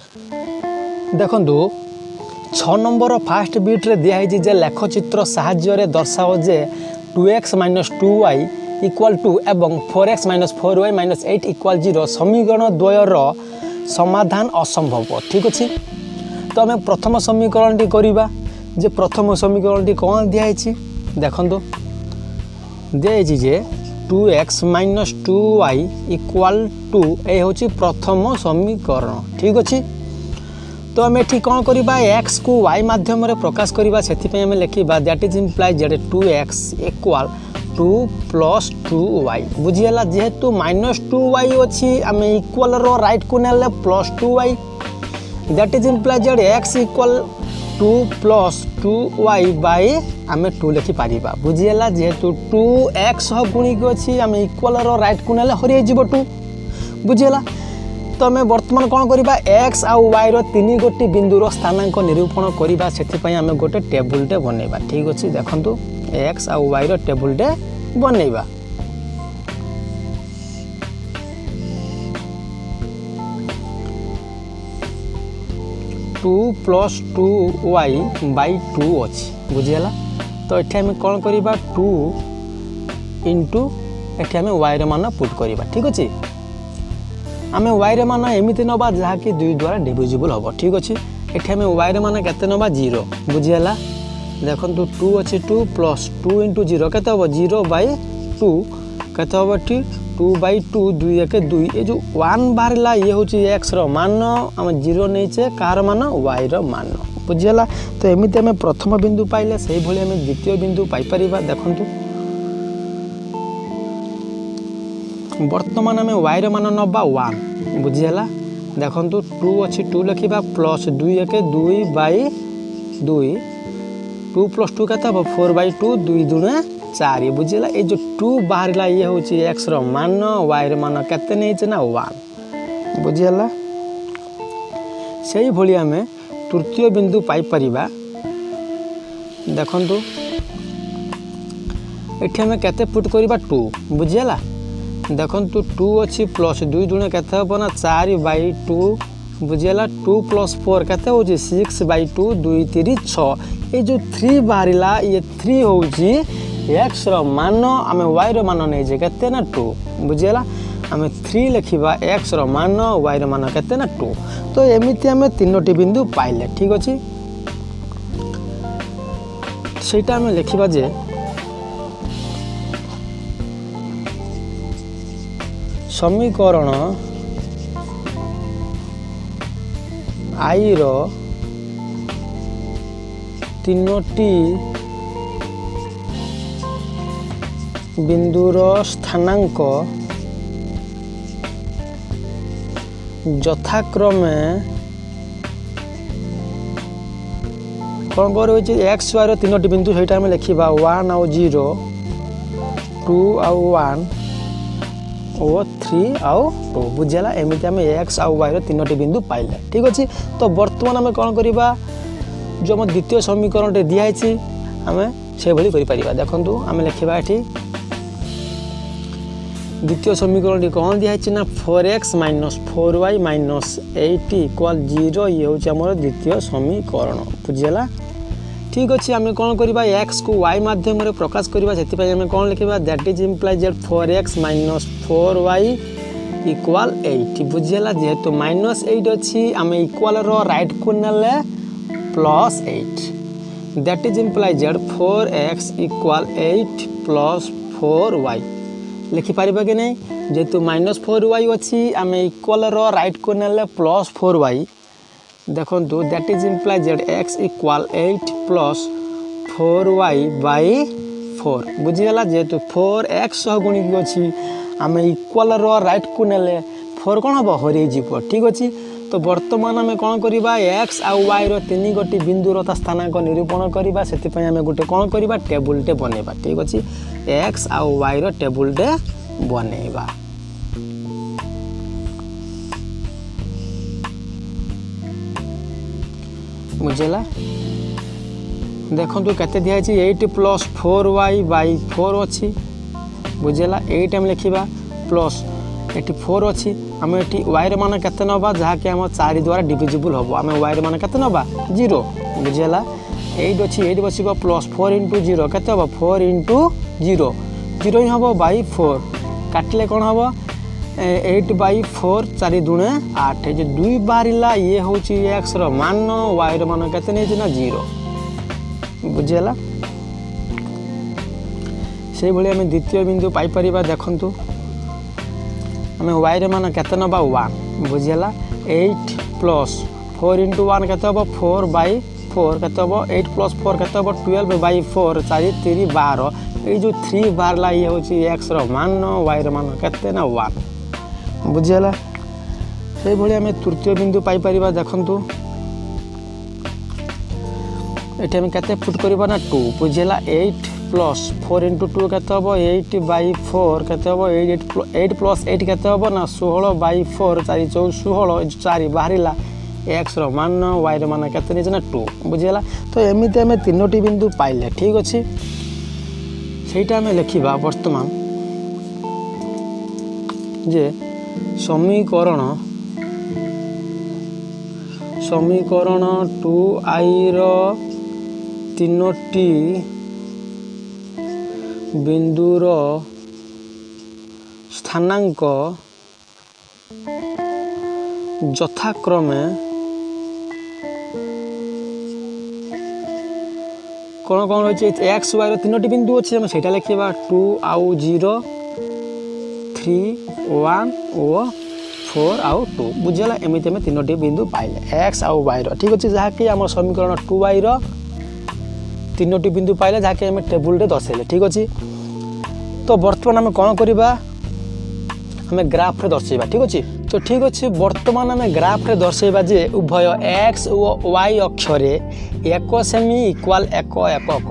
देखंतु 6 number fast beat रे दिया है जे लेखचित्र साहाय्य रे दर्शाओ जे 2x - 2y = 2 एवं 4x - 4y - 8 = 0 समीकरण द्वयर समाधान असंभव। ठीक अच्छे, तो आम प्रथम समीकरण टी करवा जे प्रथम समीकरण टी कौन दिखाई देखो दिखाई जे 2x - 2y = 2 ये हूँ प्रथम समीकरण। ठीक अच्छे, तो आम ये कौन करवा x को y माध्यम प्रकाश करवा से लिखा that is implies that 2x = 2 + 2y बुझीगला। जेहेतु -2y अच्छी आम इक्वल राइट को नेले +2y that is implies that x = 2 + 2y by आम 2 लिखि पारिबा बुझीगला। जेहेतु 2x गुणिक अच्छी आम इक्वल राइट को नेले हरि जीव 2 बुझीगला। तो आम बर्तमान कौन करवा x आउ y रो 3 गोटी बिंदुर स्थानांक निरूपण करवा से आम गोटे टेबुलटे बनइबा। ठीक अच्छे, देखंतु x आउ y रो टेबुलटे बनइबा। टू + 2y / 2 अच्छी बुझीगला। तो ये आम कौन करवा 2 इंटू ये आम y रो मान पुट करवा। ठीक अच्छे, आम y रे मान एमती नवा जहाँकि 2 द्वारा डिविजिबल हम। ठीक अच्छे, ये आम y रे मान केते नवा 0 बुझीगला। देखो 2 अच्छी 2 + 2 इंटू 0 केते हम 0/2 केते हम 2/2 2 1 2 ये जो 1 बाहरला ये हूँ x रो मान आम 0 नहीं कार मान y रो मान बुझीगला। तो एमती आम प्रथम बिंदु पाइले से भाई आम द्वितीय बिंदु पाइपर। देखु बर्तमान आम y रो मान नवा 1 बुझीगला। देखो 2 अच्छी 2 लिखा + 2 1 2/2 2 + 2 केते 4/2 2 दूने 4 बुझीगला। ये जो 2 बाहरला ये हूँ x रो मान y रो मान केते नहीं ना 1 बुझीगला। से भाई आम तृतीय बिंदु पाइपर। देखु ये आम केते पुट करवा 2 बुझीगला। देखो 2 अच्छी + 2 दूने केते हम ना 4/2 बुझीगला। 2 + 4 केते हो 6/2 2 3 6 ये जो 3 बाहरला ये 3 हूँ x रो मान आम y रो मान नहीं केते ना 2 बुझीगला। आम 3 लिखा x रो मान y रो मान केते ना 2। तो एमती आम 3टी बिंदु पाइले। ठीक अच्छे, सेटा आम लिखा जे समीकरण आई रो 3टी बिंदुर स्थानांक यथाक्रमे कौन कर x y रो 3टी बिंदु से लिखा 1 आउ 0 2 आउ 1 और 3 आउ 2 बुझीगला। एमती आम x आउ y रो 3टी बिंदु पाइले। ठीक अच्छे, तो बर्तमान आम कौन करवा जो आम द्वितीय समीकरण दिखाई आम से भाई कर। देखु आम लिखा ये द्वितीय समीकरण कौन दिखाई ना 4x - 4y - 8 = 0 ये हूँ आम द्वितीय समीकरण बुझीगला। ठीक अच्छे, आम कौन करवा x को y माध्यम प्रकाश करवा से आम कौन लिखा that is implies 4x - 4y = 8 बुझीगला। जेहेतु -8 अच्छी आम इक्वल राइट को नेले +8 that is implies 4x = 8 + 4y लिखिपर कि नहीं। जेहेतु -4y अच्छी आम इक्वल राइट को नेले +4y देखो that is implies x = 8 + 4y / 4 बुझीगला। जेहेतु 4x गुणिक अच्छी आम इक्वल राइट को नेले 4 कौन हम हर जीव। ठीक अच्छे, तो बर्तमान आम कौन करवा x आउ y रो 3 गोटी बिंदुर स्थानांक निरूपण करवा से आम गोटे कौन करवा टेबुलटे बनइबा। ठीक अच्छे, x आउ y रो टेबुलटे बनइबा। बुझीगला। देखो केते दिखाई 8 + 4y / 4 अच्छी बुझीगला। 8 आम लिखा प्लस ये 4 अच्छी आम ये वायर मान केते नवा जहाँकि आम 4 द्वारा डिविजिबल हम आम वायर मान केते नवा 0 बुझीगला 8 अच्छी 8 बस +4 × 0 केते हम 4 × 0 0 ही हम बाई 4 काटिले कौन हम 8/4 4 दूणे 8 जो 2 बाहर ये हूँ एक्स मान वायर मान केते नहीं ना 0 बुझीगला से भाई आम द्वितीय बिंदु पाइपर देखु आम वायर मान केते नवा 1 बुझीगला 8 + 4 × 1 केते हम 4/4 केते हम 8 + 4 केते हम 12/4 4 3 12 ये जो 3 बाहर ये हूँ एक्स मान वायर मान केते ना 1 बुझीगला से भाई आम तृतीय बिंदु पाइपर देखु ये आम केते पुट करबा ना 2 बुझीगला 8 + 4 × 2 केते हम 8/4 केते हम 8 + 8 केते हम ना 16/4 4 4 16 4 बाहर एक्स मान वायर मान केते नहीं ना 2 बुझीगला तो एमती आम 3टी बिंदु पाइले ठीक अच्छे सेटा आम लिखा वर्तमान जे समीकरण 2i तीनोटी बिंदुर स्थानांक यथाक्रमे कौन कौन रही एक्स वायर 3टी बिंदु अच्छे आम से लिखा 2 आउ 0 3 1 और 4 आउ 2 बुझीगला एमती आम 3टी बिंदु पाइले एक्स आउ वायर ठीक अच्छे जहाँकि आम समीकरण 2i 3टी बिंदु पाइले जहाँकि आम टेबुल दर्शाइले ठीक अच्छे तो बर्तमान आम कौन करवा आम ग्राफ रे दर्शाइबा ठीक अच्छे तो ठीक अच्छे बर्तमान आम ग्राफ रे दर्शाइबा जे उभय एक्स और वाई अक्षरे 1 सेमी इक्वाल 1 एकक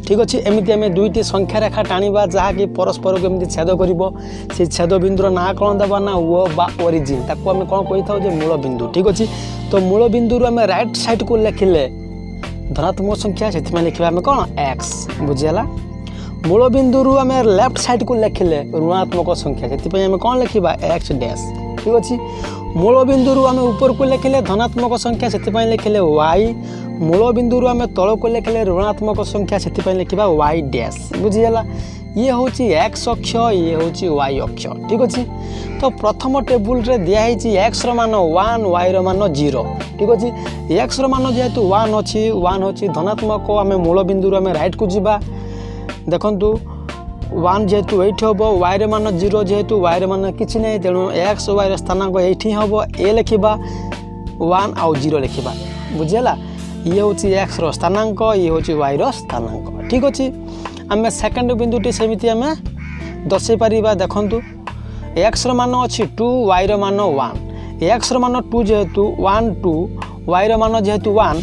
ठीक अच्छे एमती आम 2टी संख्या रेखा टाणीबा जहाँकि परस्पर को एमती छेद कर से छेद बिंदुर ना कौन देवा ना ओ बा ओरिजिन ताको आम कौन कही था मूल बिंदु ठीक अच्छे तो मूल बिंदु आम राइट साइड को लिखिले धनात्मक संख्या से लिखा आम कौन एक्स बुझीगला मूल बिंदु आम लेफ्ट साइड को लिखिले ऋणात्मक संख्या से आम कौन लिखा एक्स डैश ठीक अच्छे मूल बिंदु आम ऊपर को लिखिले धनात्मक संख्या से लिखिले वाई मूल बिंदु आम तल को लिखिले ऋणात्मक संख्या से लिखा वाई डैश बुझीगला ये हूँ एक्स अक्ष ये हूँ वाई अक्ष ठीक अच्छे तो प्रथम टेबुल रे दिखाई एक्स मान 1 वाई मान 0 ठीक अच्छे एक्स मान जेहेतु 1 अच्छी 1 हूँ धनात्मक आम मूल बिंदु आम राइट को जीवा देखु 1 जेहेतु ये हम वायर मान 0 जेहेतु वायर मान किसी ना तेणु एक्स वायर स्थानांक ये हम ए लिखा 1 आउ 0 लिखा बुझीगला ये हूँ एक्स स्थानांक ये हूँ वायर स्थानांक ठीक अच्छे आम सेकेंड बिंदुटी सेमती आम दर्शाई पारिबा देखु एक्स मान अच्छी 2 वायर मान 1 एक्स मान 2 जेहेतु 1 2 वायर मान जेहेतु 1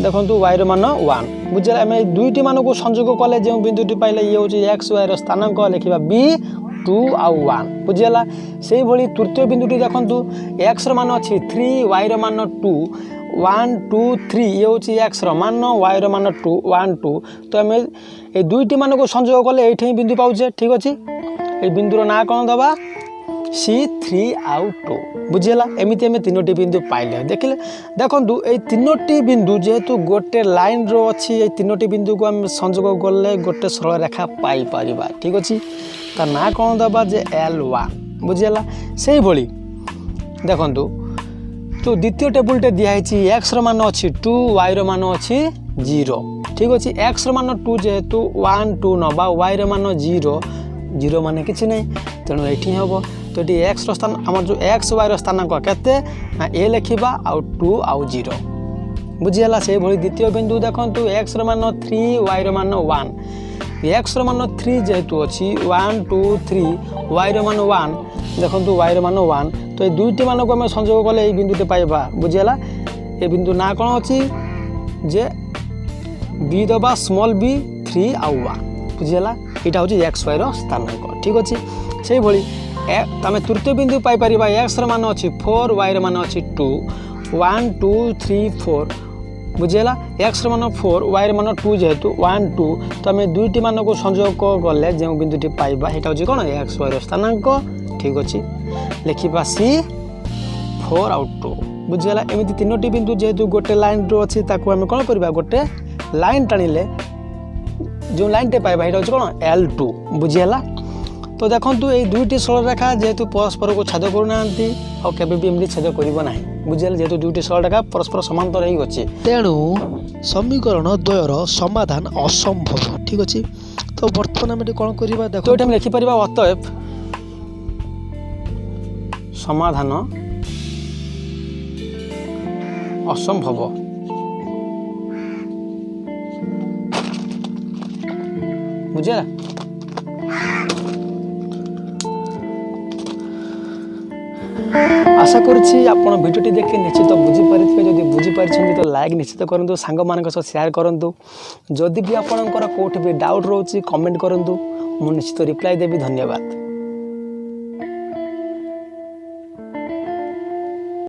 देखो वायर मान 1 बुझीगला आम 2टी मान को संयोग कले जो बिंदुटी पाइले ये हूँ एक्स वायर स्थानांक लिखा बी 2 आउ 1 बुझीगला से भाई तृतीय बिंदुटी देखु एक्स मान अच्छी 3 वायर मान 2 1 2 3 ये हूँ एक्स मान वायर मान 2 1 2 तो आम ये 2टी मान को संयोग कले ये बिंदु पाचे ठीक अच्छे ये बिंदुर ना कौन दबा C3 आउ 2 बुझीगला एमती आम 3टी बिंदु पाइले देखिले देखु ये 3टी बिंदु जेहेतु गोटे लाइन रो अच्छी ये 3टी बिंदु को आम संयोग गले गोटे सरल रेखा पाई परिबा ठीक अच्छे ता ना कौन दबा जे L1 बुझीगला से भाई देखु तो द्वितीय टेबुल टे दिखाई एक्स मान अच्छी 2 वायर मान अच्छी 0 ठीक अच्छे एक्स मान 2 जेहेतु 1 2 नवा वायर मान 0 0 मान किसी ना तेणु ये हम तो ये एक्स स्थान आम जो एक्स वायर स्थानांक केते ए लिखा आउ 2 आउ 0 बुझीगला से भाई द्वितीय बिंदु देखु एक्स मान 3 वायर मान 1 एक्स मान 3 जेहेतु अच्छी 1 2 3 वायर मान 1 देखु वायर मान 1 तो ये 2टी मान को आम संयोग कले ये बिंदुटे पाइबा बुझीगला ये बिंदु ना कौन अच्छी जे बी दबा स्मॉल b 3 आउ 1 बुझीगला यहाँ हूँ एक्स वायर स्थानांक ठीक अच्छे से भाई आम तृतीय बिंदु पाइपर एक्स मान अच्छी 4 वायर मान अच्छी 2 1 2 3 4 बुझीगला एक्स मान 4 वायर मान 2 जेहेतु 1 2 तो आम 2टी मान को संयोग गले जो बिंदुटी पाइबा यहाँ हूँ कौन एक्स वायर स्थानांक ठीक अच्छे लिखा सी 4 आउट 2 बुझीगला। एमती 3टी बिंदु जेहेतु गोटे लाइन रो अच्छी ताको आम कौन करवा गोटे लाइन टाणिले जो लाइन टे पाइबा ये कौन L2 बुझीगला। तो देखो ये दुईटी सरल रेखा जेहेतु परस्पर को छेद करूना और केमी छेद करना बुझे जेहेतु दुईटी सरल रेखा परस्पर समांतर ही अच्छे तेणु समीकरण द्वयर समाधान असंभव। ठीक अच्छे तो बर्तमान आम कौन करवा देखो तो लिखिपर अतएव समाधान असंभव। बुझे आशा करुच्ची आपण भिडियोटी देखि निश्चित बुझीपारे जदि बुझीपारी तो लाइक निश्चित करूँ सांग मान सेयार करूँ जदि भी आपंकर कौट भी डाउट रोचे कमेंट करूँ मुझे निश्चित रिप्लाई देवी। धन्यवाद।